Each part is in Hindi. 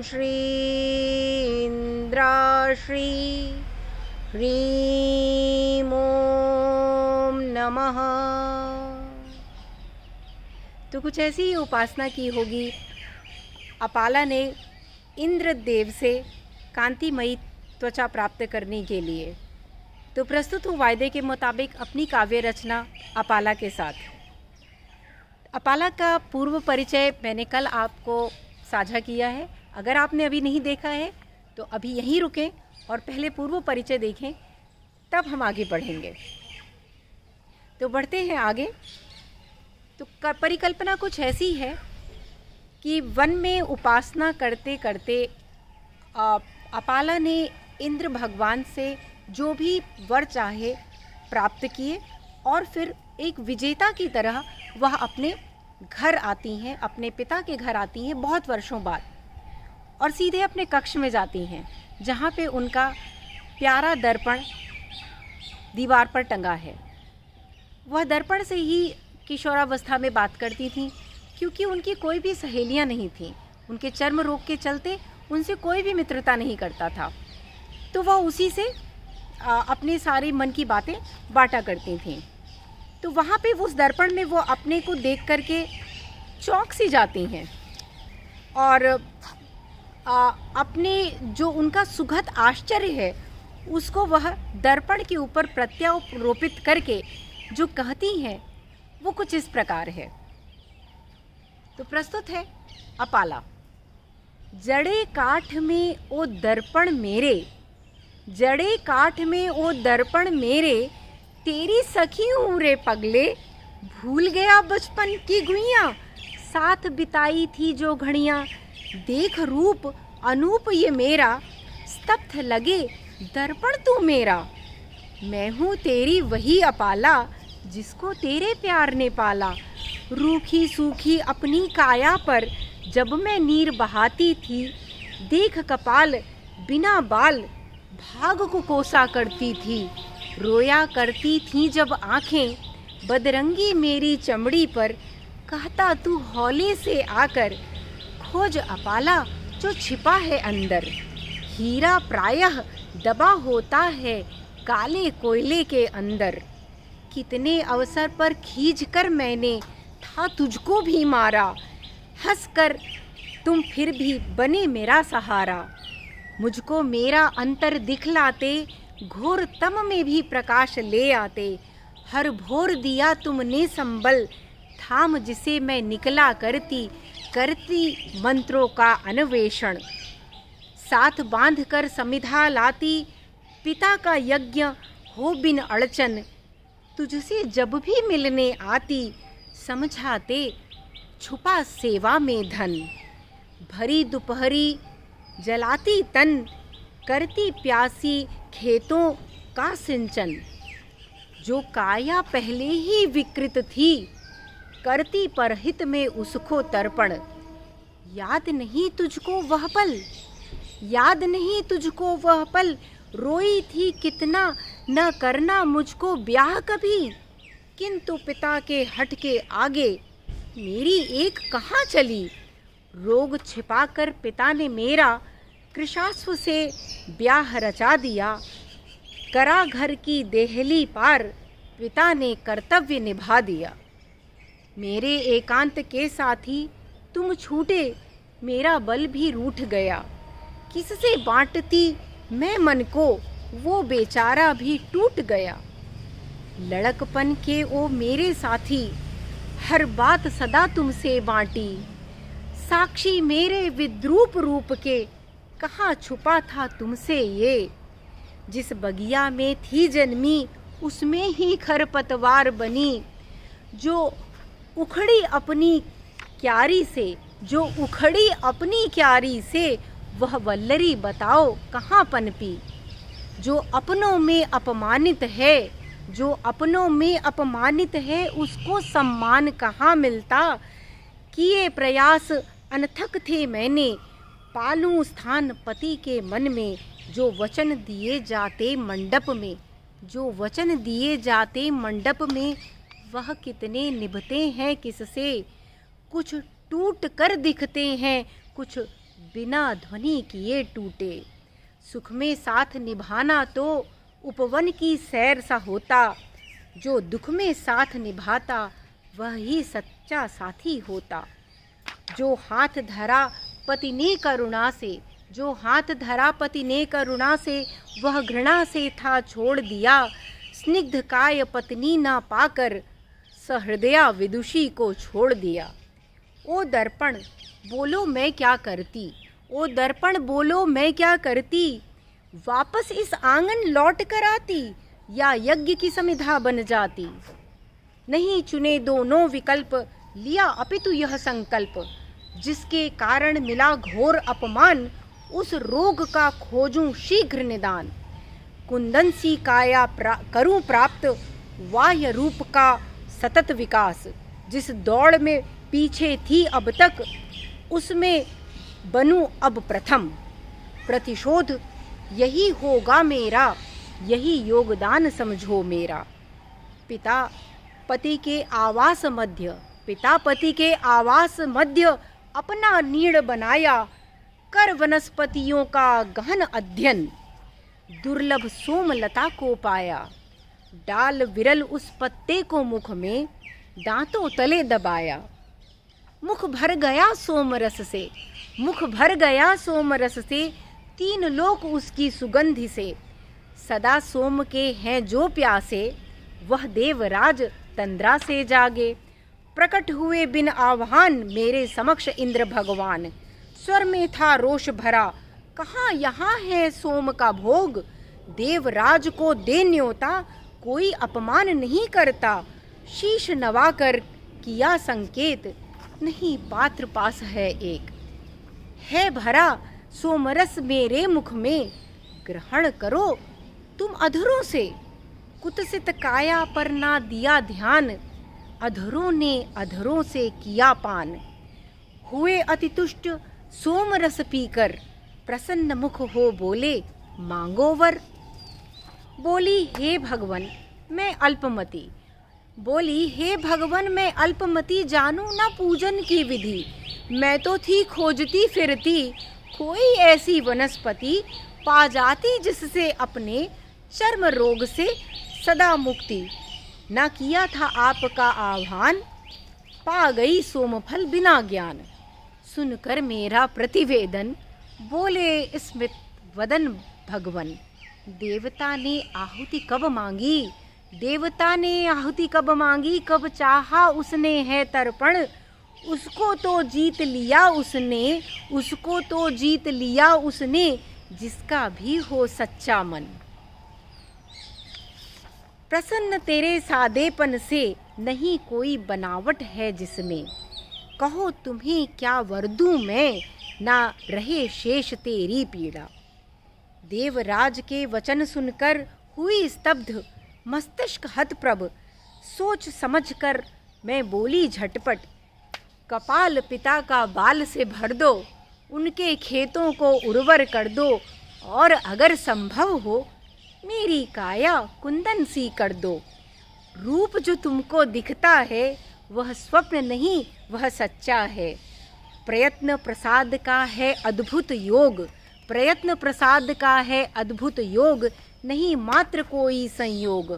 श्री इंद्राश्री ह्रीं ओम नमः। तो कुछ ऐसी ही उपासना की होगी अपाला ने इंद्रदेव से कांतिमयी त्वचा प्राप्त करने के लिए। तो प्रस्तुत हूँ वायदे के मुताबिक अपनी काव्य रचना अपाला के साथ। अपाला का पूर्व परिचय मैंने कल आपको साझा किया है। अगर आपने अभी नहीं देखा है तो अभी यहीं रुकें और पहले पूर्व परिचय देखें, तब हम आगे बढ़ेंगे। तो बढ़ते हैं आगे। तो परिकल्पना कुछ ऐसी है कि वन में उपासना करते करते अपाला ने इंद्र भगवान से जो भी वर चाहे प्राप्त किए और फिर एक विजेता की तरह वह अपने घर आती हैं, अपने पिता के घर आती हैं बहुत वर्षों बाद, और सीधे अपने कक्ष में जाती हैं जहाँ पे उनका प्यारा दर्पण दीवार पर टंगा है। वह दर्पण से ही किशोरावस्था में बात करती थीं, क्योंकि उनकी कोई भी सहेलियाँ नहीं थीं। उनके चर्म रोग के चलते उनसे कोई भी मित्रता नहीं करता था। तो वह उसी से अपने सारे मन की बातें बांटा करती थीं। तो वहाँ पे उस दर्पण में वो अपने को देख करके चौंक सी जाती हैं और अपने जो उनका सुखद आश्चर्य है उसको वह दर्पण के ऊपर प्रत्यारोपित करके जो कहती हैं वो कुछ इस प्रकार है। तो प्रस्तुत है अपाला। जड़े काठ में ओ दर्पण मेरे, जड़े काठ में ओ दर्पण मेरे, तेरी सखी हूँ रे पगले, भूल गया बचपन की गुइयाँ, साथ बिताई थी जो घड़ियाँ, देख रूप अनूप ये मेरा, स्तब्ध लगे दर्पण तू मेरा। मैं हूँ तेरी वही अपाला, जिसको तेरे प्यार ने पाला, रूखी सूखी अपनी काया पर जब मैं नीर बहाती थी, देख कपाल बिना बाल भाग को कोसा करती थी, रोया करती थी जब आँखें बदरंगी मेरी चमड़ी पर, कहता तू हौले से आकर खोज अपाला जो छिपा है अंदर, हीरा प्रायः दबा होता है काले कोयले के अंदर, कितने अवसर पर खींच कर मैंने था तुझको भी मारा, हंस कर तुम फिर भी बने मेरा सहारा, मुझको मेरा अंतर दिखलाते, घोर तम में भी प्रकाश ले आते, हर भोर दिया तुमने संबल, थाम जिसे मैं निकला करती करती मंत्रों का अन्वेषण, साथ बांध कर समिधा लाती पिता का यज्ञ हो बिन अड़चन, तुझसे जब भी मिलने आती समझाते छुपा सेवा में धन, भरी दोपहरी जलाती तन, करती प्यासी खेतों का सिंचन, जो काया पहले ही विकृत थी करती परहित में उसको तर्पण, याद नहीं तुझको वह पल, याद नहीं तुझको वह पल, रोई थी कितना न करना मुझको ब्याह कभी, किंतु पिता के हट के आगे मेरी एक कहाँ चली, रोग छिपाकर पिता ने मेरा कृशाश्व से ब्याह रचा दिया, करा घर की देहली पार पिता ने कर्तव्य निभा दिया, मेरे एकांत के साथी तुम छूटे मेरा बल भी रूठ गया, किससे बांटती मैं मन को वो बेचारा भी टूट गया, लड़कपन के ओ मेरे साथी हर बात सदा तुमसे बांटी, साक्षी मेरे विद्रूप रूप के कहाँ छुपा था तुमसे ये, जिस बगिया में थी जन्मी उसमें ही खरपतवार बनी, जो उखड़ी अपनी क्यारी से, जो उखड़ी अपनी क्यारी से वह वल्लरी बताओ कहाँ पनपी, जो अपनों में अपमानित है, जो अपनों में अपमानित है उसको सम्मान कहाँ मिलता, किए प्रयास अनथक थे मैंने, पालूं स्थान पति के मन में, जो वचन दिए जाते मंडप में, जो वचन दिए जाते मंडप में, वह कितने निभते हैं किससे, कुछ टूट कर दिखते हैं कुछ बिना ध्वनि किए टूटे। सुख में साथ निभाना तो उपवन की सैर सा होता, जो दुख में साथ निभाता वह ही सच्चा साथी होता। जो हाथ धरा पति ने करुणा से, जो हाथ धरा पति ने करुणा से, वह घृणा से था छोड़ दिया। स्निग्ध काय पत्नी ना पाकर सहृदया विदुषी को छोड़ दिया। ओ दर्पण बोलो मैं क्या करती, ओ दर्पण बोलो मैं क्या करती, वापस इस आंगन लौट कर आती या यज्ञ की समिधा बन जाती। नहीं चुने दोनों विकल्प, लिया अपितु यह संकल्प, जिसके कारण मिला घोर अपमान, उस रोग का खोजूं शीघ्र निदान। कुंदन सी काया करूं प्राप्त, बाह्य रूप का सतत विकास, जिस दौड़ में पीछे थी अब तक, उसमें बनूं अब प्रथम। प्रतिशोध यही होगा मेरा, यही योगदान समझो मेरा। पिता पति के आवास मध्य, पिता पति के आवास मध्य अपना नीड़ बनाया, कर वनस्पतियों का गहन अध्ययन, दुर्लभ सोमलता को पाया। डाल विरल उस पत्ते को मुख में दांतों तले दबाया। मुख भर गया सोमरस से, मुख भर गया सोमरस से, तीन लोक उसकी सुगंधि से। सदा सोम के हैं जो प्यासे, वह देवराज तंद्रा से जागे। प्रकट हुए बिन आह्वान मेरे समक्ष इंद्र भगवान, स्वर में था रोष भरा, कहाँ यहाँ है सोम का भोग। देवराज को दे न्योता, कोई अपमान नहीं करता। शीश नवाकर किया संकेत, नहीं पात्र पास है एक। है भरा सोमरस मेरे मुख में, ग्रहण करो तुम अधरों से। कुत्सित काया पर ना दिया ध्यान, अधरों ने अधरों से किया पान। हुए अति तुष्ट सोमरस पीकर, प्रसन्न मुख हो बोले मांगो वर। बोली हे भगवन मैं अल्पमति, बोली हे भगवन मैं अल्पमति, जानू ना पूजन की विधि। मैं तो थी खोजती फिरती, कोई ऐसी वनस्पति पा जाती, जिससे अपने चर्म रोग से सदा मुक्ति। ना किया था आपका आह्वान, पा गई सोमफल बिना ज्ञान। सुनकर मेरा प्रतिवेदन, बोले स्मित वदन भगवन। देवता ने आहुति कब मांगी, देवता ने आहुति कब मांगी, कब चाहा उसने है तर्पण। उसको तो जीत लिया उसने, उसको तो जीत लिया उसने, जिसका भी हो सच्चा मन। प्रसन्न तेरे सादेपन से, नहीं कोई बनावट है जिसमें। कहो तुम्हें क्या वर दूं मैं, ना रहे शेष तेरी पीड़ा। देवराज के वचन सुनकर हुई स्तब्ध, मस्तिष्क हतप्रभ। सोच समझकर मैं बोली झटपट, कपाल पिता का बाल से भर दो, उनके खेतों को उर्वर कर दो, और अगर संभव हो मेरी काया कुंदन सी कर दो। रूप जो तुमको दिखता है वह स्वप्न नहीं, वह सच्चा है। प्रयत्न प्रसाद का है अद्भुत योग, प्रयत्न प्रसाद का है अद्भुत योग, नहीं मात्र कोई संयोग।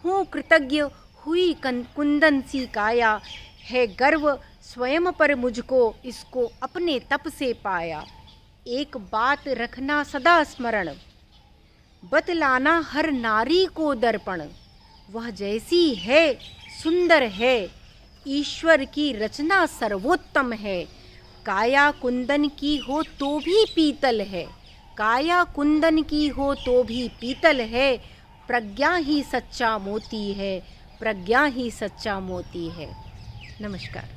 हूँ कृतज्ञ हुई कुंदन सी काया, है गर्व स्वयं पर मुझको, इसको अपने तप से पाया। एक बात रखना सदा स्मरण, बतलाना हर नारी को दर्पण। वह जैसी है सुंदर है, ईश्वर की रचना सर्वोत्तम है। काया कुंदन की हो तो भी पीतल है, काया कुंदन की हो तो भी पीतल है। प्रज्ञा ही सच्चा मोती है, प्रज्ञा ही सच्चा मोती है। नमस्कार।